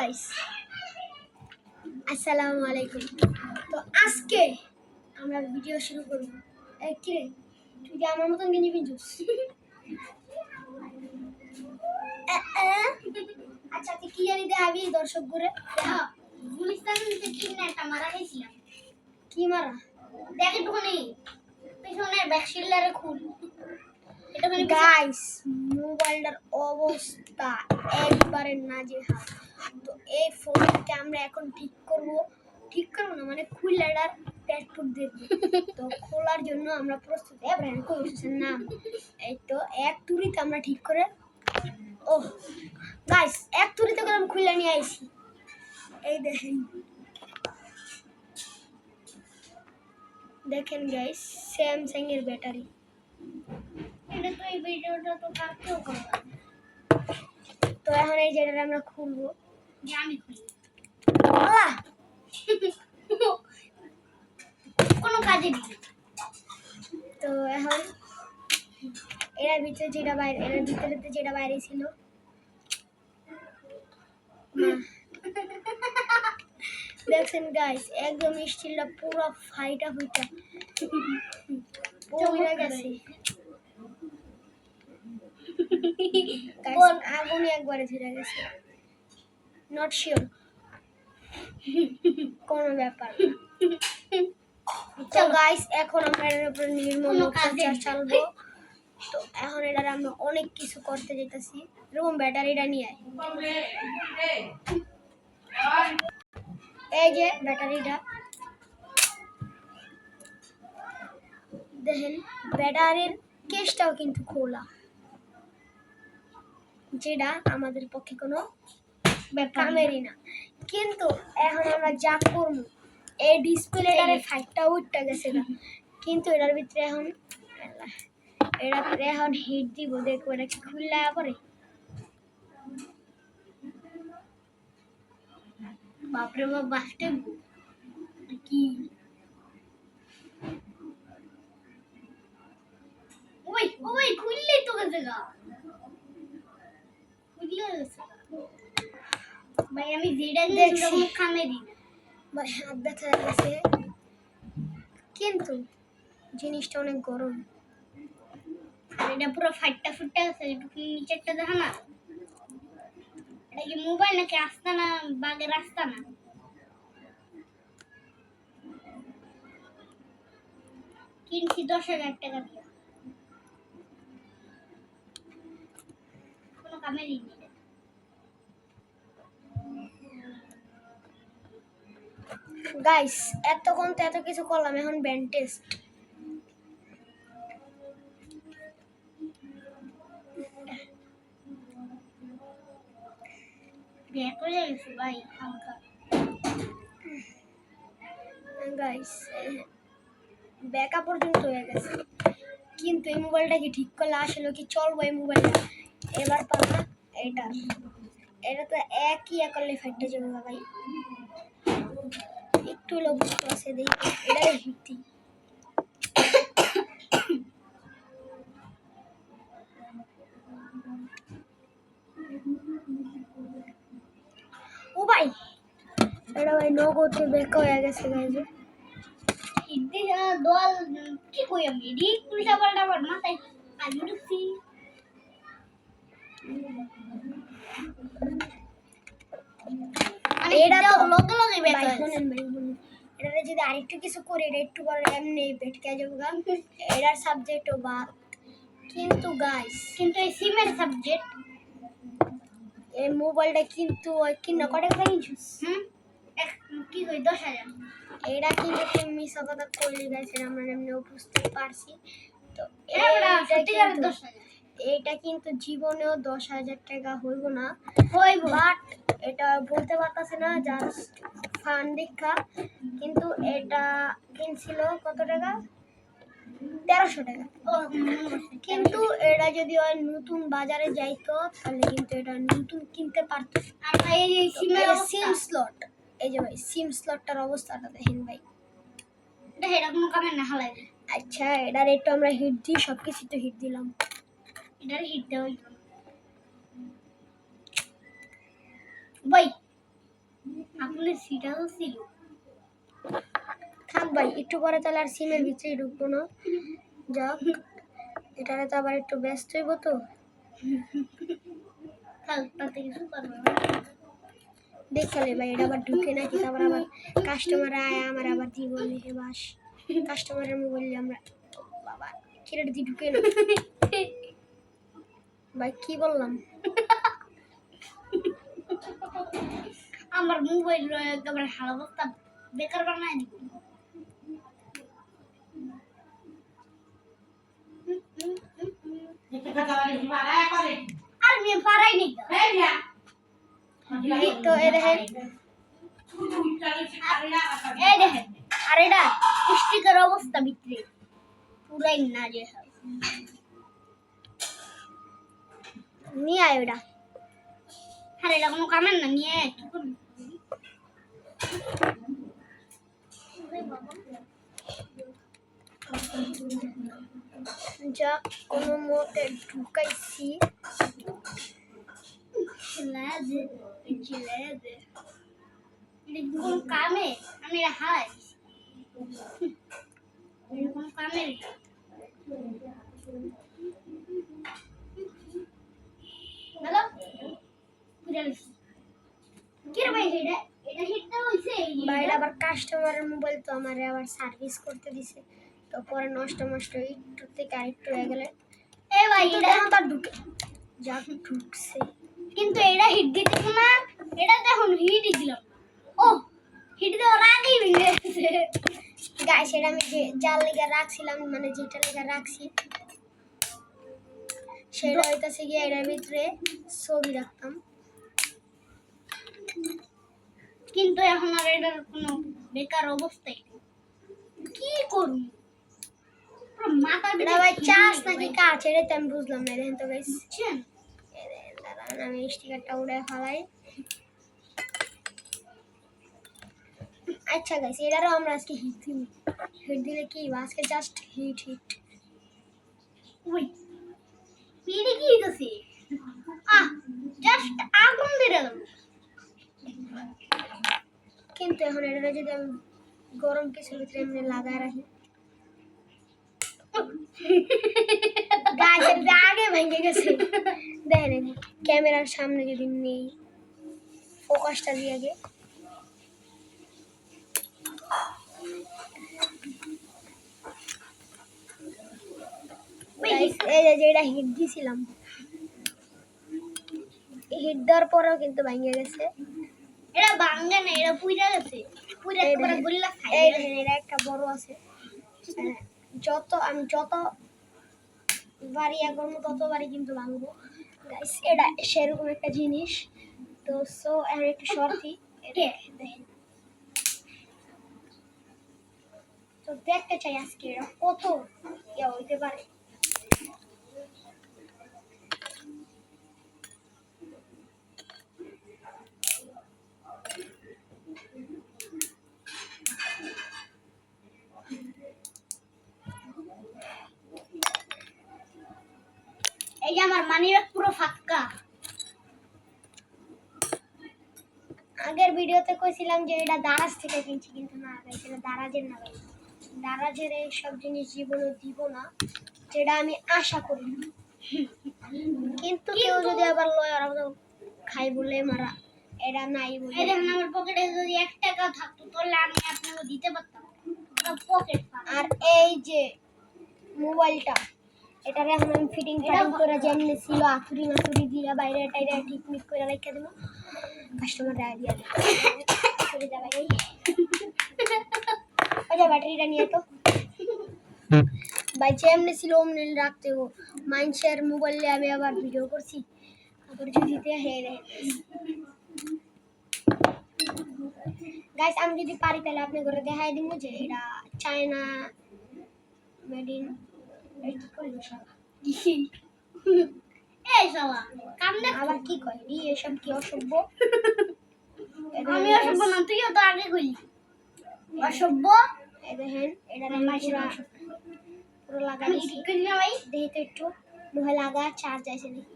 Guys আসসালামু আলাইকুম। তো আজকে আমরা ভিডিও শুরু করব। এই কি রে, তুই কি আমার মতন গেঞ্জি পিনছিস? আচ্ছা তুই কি জানি দেখাবি দর্শক ঘুরে? গুলিস্তানে কিনে একটা মারা গেছিলাম। কি মারা? দেখ একটুখানি পিছনে ব্যাকশিল্ডারে খুল। গাইস মোবাইলটার অবস্থা একবারে নাজেহাল। তো এই ফোনটা আমরা এখন ঠিক করব না মানে খুললাটার প্যাচপুট দেব। তো খোলার জন্য আমরা প্রস্তুত। ব্র্যান্ড কোর্সের নাম এই তো এক তুড়িতে আমরা ঠিক করে গাইস এক তুড়িতে করে আমি খুলে নিয়ে আইছি। এই দেখেন গাইস স্যামসাং এর ব্যাটারি। এটা তো এই ভিডিওটা তো কাটতেও করব। তো এখন এই যেটা আমরা খুলবো, যে আমি খুলি কোনো কাজে দিই। তো এখন এর ভিতরে যেটা বাইরে ছিল দেখছেন গাইস একদম স্টিলটা পুরো ফাইটা পড়ে গেছে। আগুনে একবারে ধরে গেছে। নট শিওর কোন ব্যাপার। তো গাইস এখন আমরা এর উপরে নির্মম অত্যাচার চালাবো। তো এখন এটার আমরা অনেক কিছু করতে যেতেছি। রুম ব্যাটারিটা নিয়ে এই যে ব্যাটারিটা দেখেন, ব্যাটারির কেসটাও কিন্তু খোলা, যেটা আমাদের পক্ষে কোনো কামেরই না। কিন্তু এখন আমরা যা করবো এই ডিসপ্লেটারে ফাইটটা উঠতে গেছে না, কিন্তু এটার ভিতরে এখন হিট দিব। দেখবো এটা কি খুললা পরে। বাপরে বাপ বাসতে কি ওই খুললেই তো গেছে গা। খুললে গেছে ভাই। আমি যেটা দেখছি কোনো কামে দিই না ভাই, হাত ব্যথা হয়ে গেছে, কিন্তু জিনিসটা অনেক গরম। আর এটা পুরো ফাইটটা ফুটে গেছে। একটু নিচেরটা দেখা না, এটা কি মোবাইল নাকি আস্তানা বাগের আস্তানা? কিনছি 10,000 টাকা দিয়ে, কোনো কামেরই নেই। গাইস এতক্ষণ তো এত কিছু করলাম, এখন ব্যান্ড টেস্ট। ব্যাক হয়ে গেছে ভাই হালকা। গাইস ব্যাকআপ পর্যন্ত হয়ে গেছে, কিন্তু এই মোবাইলটা কি ঠিক করলে আসলে কি চলবো এই মোবাইলটা? এবার পালা এটা তো একই করলে ফাইটটা যাবে না ভাই। একটু হলেও বুঝতে পারছে দেখি এটা হিট। ও ভাই এটা ভাই নগদে ব্যাক হয়ে গেছে গাইজ। ইদি দল কি কই আমি রি উল্টা পাল্টা আবার মাথায় আলু ঢুকছি। এটা তো লগে লগে ব্যাক ভাই হয়। শুনেন ভাই এটা যদি আরেকটু কিছু করে এটা একটু পরে এমনি পেটকে যাবো গা। এটার সাবজেক্টও বাদ, কিন্তু গাইস কিন্তু এই সিমের সাবজেক্ট এই মোবাইলটা কিন্তু কিনা কত টাকা কিনছিস? কি কই 10,000। এটা কিন্তু তুমি মিছা কথা কইলি গাইস, এটা আমরা এমনিও বুঝতে পারছি। তো এটা কিন্তু জীবনেও 10,000 টাকা হইব না, বাট এটা বলতে পারতাছে না, জাস্ট ফান দেখা। কিন্তু এটা কিনছিল কত টাকা? 1300 টাকা। কিন্তু এটা যদি ওই নতুন বাজারে যাইতো তাহলে কিন্তু এটা নতুন কিনতে পারতো। আর এই সিম স্লট, এই যে ভাই সিম স্লটটার অবস্থাটা দেখেন ভাই। এটা কোনো কামে না হালাই। আচ্ছা এটার একটু আমরা হিট দিই, সবকিছু তো হিট দিলাম। এটার হিট দেওয়া ভাই সিটাও ছিল। থাক ভাই, একটু পরে তাহলে আর সিমের ভিতরে ঢুকবো না। যাক, এটারে তো আবার একটু ব্যস্ত হইব তো। থাক, তাতে কিছু করবে না। দেখালে ভাই এটা আবার ঢুকে নাকি, তারপর আবার কাস্টমার আয় আমার আবার দিব লিখে বাস। কাস্টমারের মোবাইল আমরা বাবা কিরেট দিয়ে ঢুকে না ভাই, কি বললাম? আমার মোবাইল একেবারে হাল অবস্থা বেকার বানায় দিব। আর মেয়ে পারাই নেই তো। এই তো এই দেখেন, এই দেখেন, আর এটা স্টিকার অবস্থা ভিতরে পুরাই না যে নিয়ে আয় ওটা। আর এটা কোনো কামের না, নিয়ে কি করবি? যা কোনো মতে ঢুকাইছি। লাজে লাজে এটা কি কোনো কামে? আমি এটা হারাই দিছি। এটা কোনো কামের না। হ্যালো, কি রে ভাই, এটা এটা হিটটা হইছে ভাই এটা আবার কাস্টমারের মোবাইল তো আমারে আবার সার্ভিস করতে দিছে, তো পরে নষ্ট একটু থেকে আরেকটু হয়ে গেলে এ ভাই এটা তার ঢুকে যা ঢুকছে। কিন্তু এটা হিট দিতে না, এটা তো এখন হিটই দিলাম। ও হিট দেওয়ার আগেই ভেঙে গেছে। গাইস এটা আমি যে জাল লেগে রাখছিলাম, মানে যেটা লেগে রাখছি সেটা হইতাছে গিয়ে এটার ভিতরে ছবি রাখতাম। কিন্তু এখন আর এটার কোনো বেকার অবস্থাই নেই। কি করব? পুরো মাথা এটা ভাই চার্জ নাকি কাজ এটা তো আমি বুঝলাম না। দেখেন তো গাইস, বুঝছেন? দাঁড়ান আমি স্টিকারটা উড়ে ফেলাই। আচ্ছা গাইস, এটারও আমরা আজকে হিট দিব। হিট দিলে কি আজকে জাস্ট হিট হিট। ওই পিড়ি কি হইতাছে? জাস্ট আগুন দিয়ে দিলাম। কিন্তু এখন এটা যদি আমি গরম কিছুর ভিতরে এমনি লাগায় রাখি, গাছের আগে ভেঙে গেছে। দেখেন ক্যামেরার সামনে যদি নেই, ফোকাসটা দিয়ে আগে এই যে যেটা হিট দিছিলাম, হিট দেওয়ার পরেও কিন্তু ভেঙে গেছে। এটা ভাঙে না, এটা পুইরা গেছে। পুইরা এই একবারে দেখেন, গুল্লা খাই। এই দেখেন এটা একটা বড় আছে। আমি যত বাড়ি করবো ততবারই কিন্তু ভাঙবো গাইস। এটা সেরকম একটা জিনিস। তো সো এর একটু শর্তি দেখেন, তো দেখতে চাই আজকে এটা কত ইয়া হইতে পারে। এই যে আমার মানিব্যাগ পুরো ফাঁকা। আগের ভিডিওতে কইছিলাম যে এটা দারাজ থেকে কিনছি, কিন্তু না গাইস এটা দারাজের না গাইস। দারাজের এই সব জিনিস জীবনে দিব না, যেটা আমি আশা করি। কিন্তু কেউ যদি আবার লয় আর খাই বলে মারা, এটা নাই বলে। এই দেখেন আমার পকেটে যদি 1 টাকা থাকতো তাহলে আমি আপনাকে দিতে পারতাম। পকেট আর এই যে মোবাইলটা, এটারে এখন আমি ফিটিং করে যেমনি ছিল আতুরি মাতুরি দিয়ে বাইরে টাইরে ঠিক মিক করে রেখে দেবো। কাস্টমার দেয় দিয়ে চলে যাবে। ওই যে ব্যাটারিটা নিয়ে তো ভাই যেমনি ছিল অমনি রাখতে হো। মাইন্ডশেয়ার মোবাইলে আমি আবার ভিডিও করছি, আবার যদি হেরে গাইস আমি যদি পারি তাহলে আপনি করে দেখাই দিব যে এটা চায়না মেড ইন। কি করলো সব এই শালা কামনে আবার কি কয় রি এসব কি অসভ্য। আমি অসভ্য না, তুইও তো আগে কইলি অসভ্য। এই দেখেন এটা পুরো লাগা আমি দিছি। ঠিক করি না ভাই। দেখি তো একটু নয় লাগা চার্জ আছে নাকি।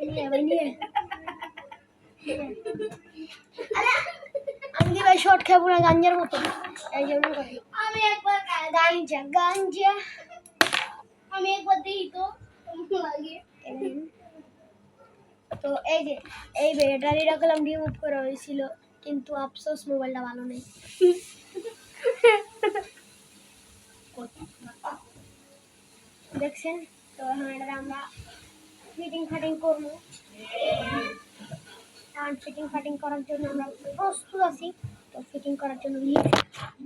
নিয়ে ভাই নিয়ে আমি কি ভাই শর্ট খাবো না গাঞ্জার মতো, এই জন্য করি। আমি একবার গাঞ্জা গাঞ্জা আমি একবার দিই তো কেমন লাগে। তো এই যে এই ব্যাটারিটা কলম রিমুভ করা হয়েছিল, কিন্তু আফসোস মোবাইলটা ভালো নেই। দেখছেন? তো এখন এটা আমরা ফিটিং ফাটিং করবো, আর ফিটিং ফাটিং করার জন্য আমরা প্রস্তুত আছি। তো ফিটিং করার জন্য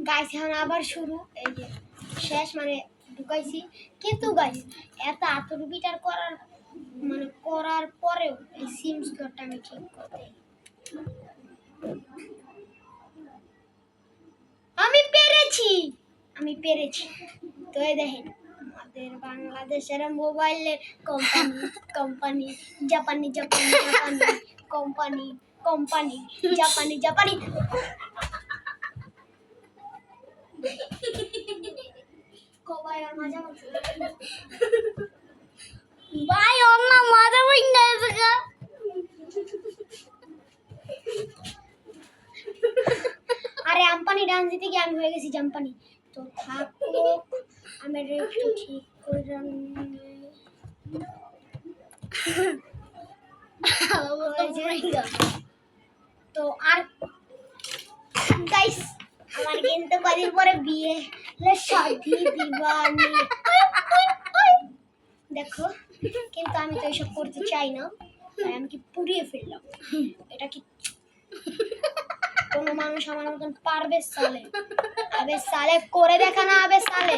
গাইস এখন আবার শুরু, এই যে শেষ মানে ঢুকাইছি। কিন্তু গাইস এত আতরবিটার করার মানে করার পরেও এই সিম স্লটটা আমি ঠিক করতে, আমি পেরেছি। তো এই দেখেন আমাদের বাংলাদেশের মোবাইলের কোম্পানি জাপানি কোম্পানি জাপানি কবাই আর মজা করছে ভাই অন্য মজা বইন্দা আছে। আরে আম্পানি ডান্স দিতে গিয়ে আমি হয়ে গেছি জাম্পানি। তো থাকো আমি একটু ঠিক করে তো আর গাইস আমার কিন্তু কদিন পরে বিয়ে, শাদি দিবানি দেখো। কিন্তু আমি তো এইসব করতে চাই না, তাই আমি কি পুড়িয়ে ফেললাম। এটা কি কোনো মানুষ আমার মতন পারবে? সালে আবে সালে করে দেখা না, আবে সালে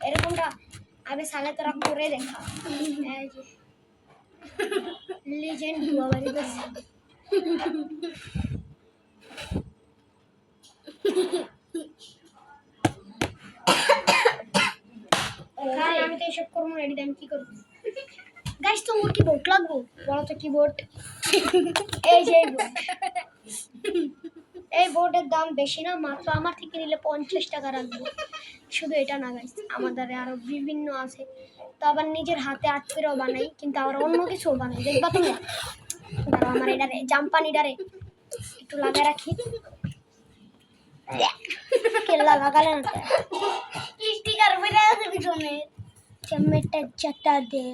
এরকমটা, আবে সালে তোরা করে দেখা। এই যে লিজেন্ড বাবারি করছে। আমি তো এইসব করবো না, আমি কি করবো গাইস? তো ওর কি বোট লাগবো বলো তো, কি বোট? এই যে এই বোর্ডের দাম বেশি না, মাত্র আমার থেকে নিলে 50 টাকা রাখবো। শুধু এটা না গাইস, আমাদের আরো বিভিন্ন আছে। তো আবার নিজের হাতে আর্ট করেও বানাই, কিন্তু আবার অন্য কিছুও বানাই, দেখবা তুমি। দাঁড়াও আমার এটারে জাম্পানিটারে একটু লাগাই রাখি। কেল্লা লাগালে না স্টিকার বেড়ে আছে পিছনে। চেমেটা চাটা দে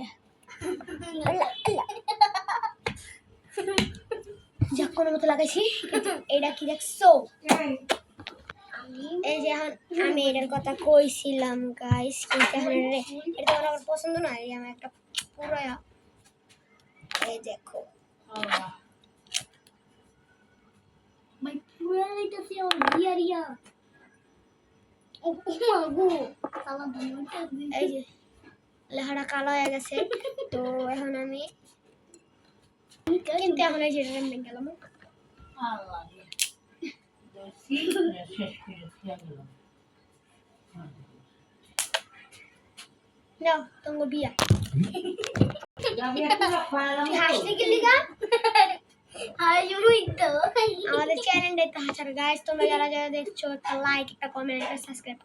যা কোনো মতো লাগাইছি। কিন্তু এটা কি দেখছো? এই যে এখন আমি এটার কথা কইছিলাম গাইস, কিন্তু এখন এটা তো আমার পছন্দ না। এই আমার একটা পুরো এই দেখো ভাই পুরো লাইটাছে আমার রিয়া ও মাগো সালা দুটোটা এই যে লেখাটা কালো হয়ে গেছে। তো এখন আমি কিন্তু এখন এই যে রেন্ডিং গেলাম। নাও তোমার বিয়া। তুই হাসতে গেলি গা? আমাদের চ্যানেলটা একটু হাসার গাইস, তোমরা যারা যারা দেখছো একটা লাইক, একটা কমেন্ট, একটা সাবস্ক্রাইব